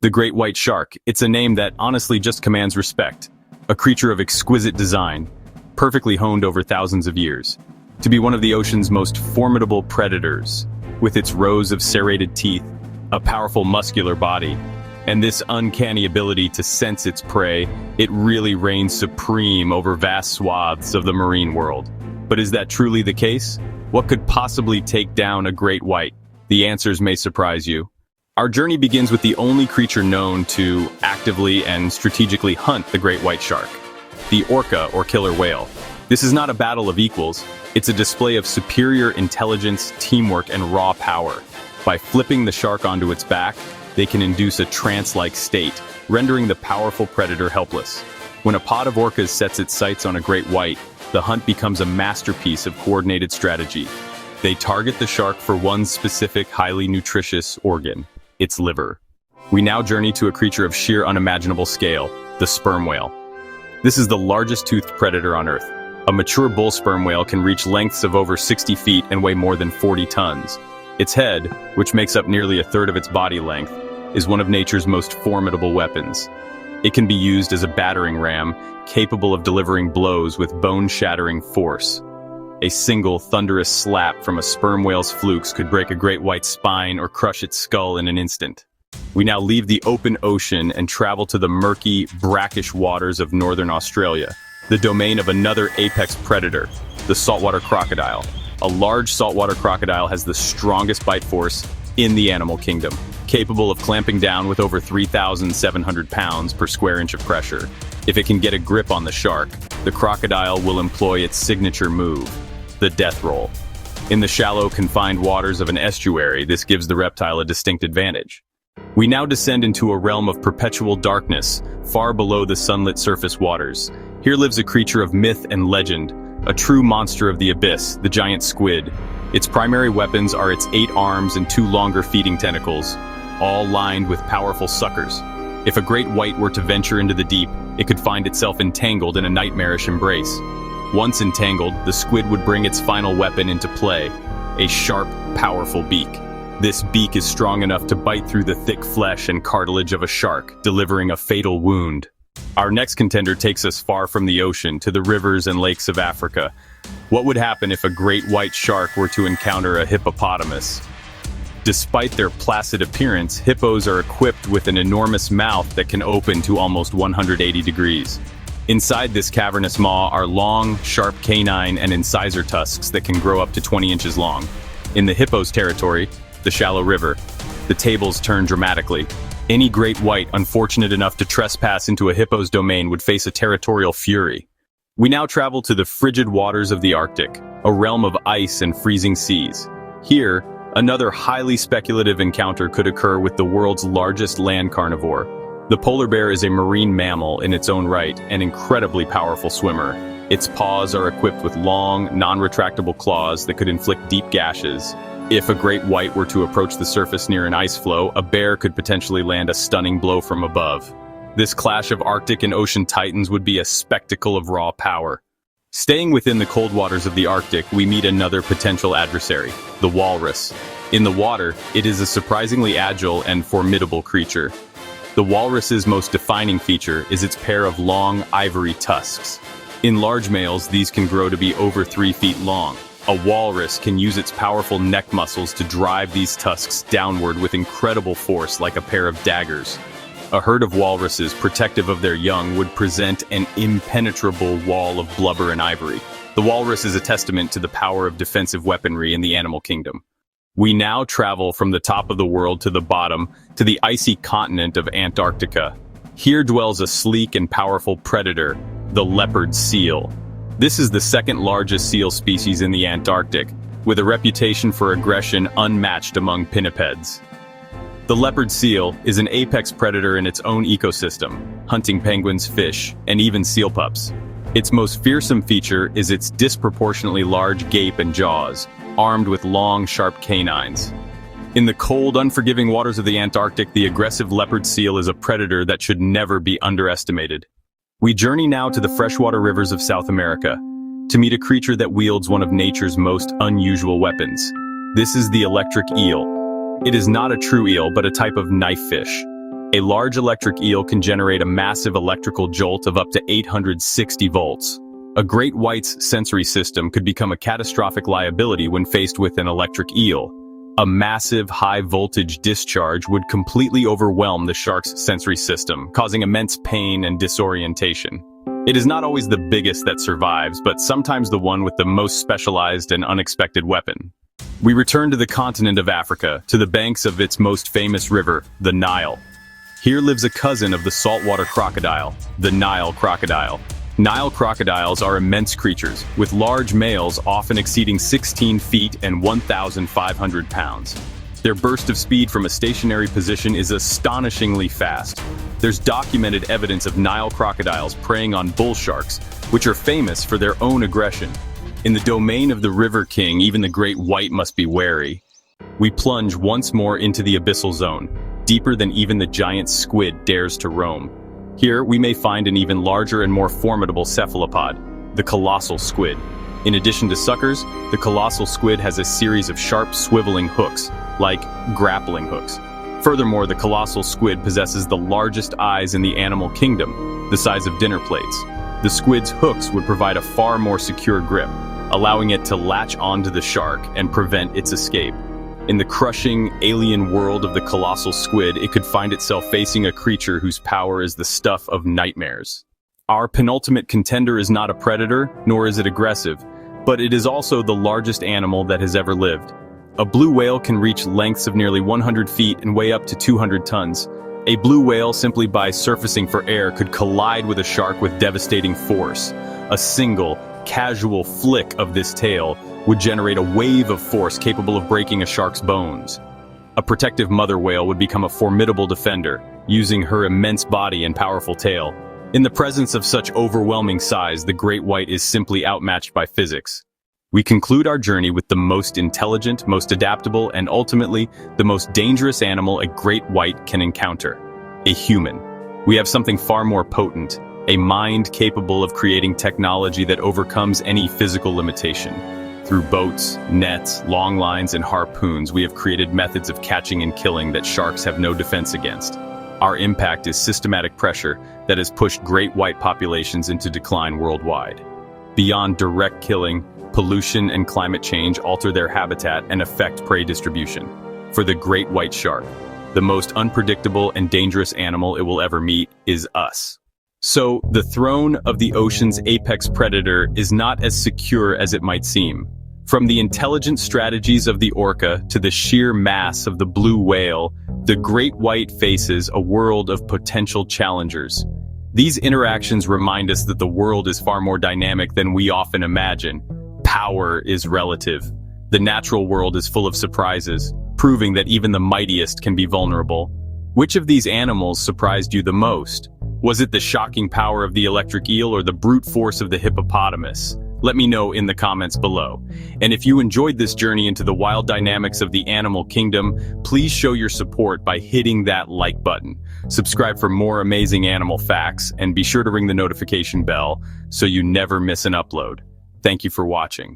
The great white shark, it's a name that honestly just commands respect. A creature of exquisite design, perfectly honed over thousands of years. To be one of the ocean's most formidable predators, with its rows of serrated teeth, a powerful muscular body, and this uncanny ability to sense its prey, it really reigns supreme over vast swaths of the marine world. But is that truly the case? What could possibly take down a great white? The answers may surprise you. Our journey begins with the only creature known to actively and strategically hunt the great white shark, the orca or killer whale. This is not a battle of equals, it's a display of superior intelligence, teamwork, and raw power. By flipping the shark onto its back, they can induce a trance-like state, rendering the powerful predator helpless. When a pod of orcas sets its sights on a great white, the hunt becomes a masterpiece of coordinated strategy. They target the shark for one specific, highly nutritious organ, its liver. We now journey to a creature of sheer unimaginable scale, the sperm whale. This is the largest toothed predator on Earth. A mature bull sperm whale can reach lengths of over 60 feet and weigh more than 40 tons. Its head, which makes up nearly a third of its body length, is one of nature's most formidable weapons. It can be used as a battering ram, capable of delivering blows with bone-shattering force. A single thunderous slap from a sperm whale's flukes could break a great white's spine or crush its skull in an instant. We now leave the open ocean and travel to the murky, brackish waters of northern Australia, the domain of another apex predator, the saltwater crocodile. A large saltwater crocodile has the strongest bite force in the animal kingdom, capable of clamping down with over 3,700 pounds per square inch of pressure. If it can get a grip on the shark, the crocodile will employ its signature move, the death roll. In the shallow, confined waters of an estuary, this gives the reptile a distinct advantage. We now descend into a realm of perpetual darkness, far below the sunlit surface waters. Here lives a creature of myth and legend, a true monster of the abyss, the giant squid. Its primary weapons are its 8 arms and 2 longer feeding tentacles, all lined with powerful suckers. If a great white were to venture into the deep, it could find itself entangled in a nightmarish embrace. Once entangled, the squid would bring its final weapon into play, a sharp, powerful beak. This beak is strong enough to bite through the thick flesh and cartilage of a shark, delivering a fatal wound. Our next contender takes us far from the ocean to the rivers and lakes of Africa. What would happen if a great white shark were to encounter a hippopotamus? Despite their placid appearance, hippos are equipped with an enormous mouth that can open to almost 180 degrees. Inside this cavernous maw are long, sharp canine and incisor tusks that can grow up to 20 inches long. In the hippo's territory, the shallow river, the tables turn dramatically. Any great white unfortunate enough to trespass into a hippo's domain would face a territorial fury. We now travel to the frigid waters of the Arctic, a realm of ice and freezing seas. Here, another highly speculative encounter could occur with the world's largest land carnivore. The polar bear is a marine mammal in its own right, an incredibly powerful swimmer. Its paws are equipped with long, non-retractable claws that could inflict deep gashes. If a great white were to approach the surface near an ice floe, a bear could potentially land a stunning blow from above. This clash of Arctic and ocean titans would be a spectacle of raw power. Staying within the cold waters of the Arctic, we meet another potential adversary, the walrus. In the water, it is a surprisingly agile and formidable creature. The walrus's most defining feature is its pair of long, ivory tusks. In large males, these can grow to be over 3 feet long. A walrus can use its powerful neck muscles to drive these tusks downward with incredible force like a pair of daggers. A herd of walruses, protective of their young, would present an impenetrable wall of blubber and ivory. The walrus is a testament to the power of defensive weaponry in the animal kingdom. We now travel from the top of the world to the bottom, to the icy continent of Antarctica. Here dwells a sleek and powerful predator, the leopard seal. This is the second largest seal species in the Antarctic, with a reputation for aggression unmatched among pinnipeds. The leopard seal is an apex predator in its own ecosystem, hunting penguins, fish, and even seal pups. Its most fearsome feature is its disproportionately large gape and jaws, armed with long, sharp canines. In the cold, unforgiving waters of the Antarctic, the aggressive leopard seal is a predator that should never be underestimated. We journey now to the freshwater rivers of South America, to meet a creature that wields one of nature's most unusual weapons. This is the electric eel. It is not a true eel, but a type of knife fish. A large electric eel can generate a massive electrical jolt of up to 860 volts. A great white's sensory system could become a catastrophic liability when faced with an electric eel. A massive high-voltage discharge would completely overwhelm the shark's sensory system, causing immense pain and disorientation. It is not always the biggest that survives, but sometimes the one with the most specialized and unexpected weapon. We return to the continent of Africa, to the banks of its most famous river, the Nile. Here lives a cousin of the saltwater crocodile, the Nile crocodile. Nile crocodiles are immense creatures, with large males often exceeding 16 feet and 1,500 pounds. Their burst of speed from a stationary position is astonishingly fast. There's documented evidence of Nile crocodiles preying on bull sharks, which are famous for their own aggression. In the domain of the River King, even the great white must be wary. We plunge once more into the abyssal zone, deeper than even the giant squid dares to roam. Here, we may find an even larger and more formidable cephalopod, the colossal squid. In addition to suckers, the colossal squid has a series of sharp swiveling hooks, like grappling hooks. Furthermore, the colossal squid possesses the largest eyes in the animal kingdom, the size of dinner plates. The squid's hooks would provide a far more secure grip, allowing it to latch onto the shark and prevent its escape. In the crushing, alien world of the colossal squid, it could find itself facing a creature whose power is the stuff of nightmares. Our penultimate contender is not a predator, nor is it aggressive, but it is also the largest animal that has ever lived. A blue whale can reach lengths of nearly 100 feet and weigh up to 200 tons. A blue whale, simply by surfacing for air, could collide with a shark with devastating force. A single, casual flick of this tail would generate a wave of force capable of breaking a shark's bones. A protective mother whale would become a formidable defender, using her immense body and powerful tail. In the presence of such overwhelming size, the great white is simply outmatched by physics. We conclude our journey with the most intelligent, most adaptable, and ultimately, the most dangerous animal a great white can encounter: a human. We have something far more potent, a mind capable of creating technology that overcomes any physical limitation. Through boats, nets, long lines, and harpoons, we have created methods of catching and killing that sharks have no defense against. Our impact is systematic pressure that has pushed great white populations into decline worldwide. Beyond direct killing, pollution and climate change alter their habitat and affect prey distribution. For the great white shark, the most unpredictable and dangerous animal it will ever meet is us. So, the throne of the ocean's apex predator is not as secure as it might seem. From the intelligent strategies of the orca to the sheer mass of the blue whale, the great white faces a world of potential challengers. These interactions remind us that the world is far more dynamic than we often imagine. Power is relative. The natural world is full of surprises, proving that even the mightiest can be vulnerable. Which of these animals surprised you the most? Was it the shocking power of the electric eel or the brute force of the hippopotamus? Let me know in the comments below. And if you enjoyed this journey into the wild dynamics of the animal kingdom, please show your support by hitting that like button. Subscribe for more amazing animal facts, and be sure to ring the notification bell so you never miss an upload. Thank you for watching.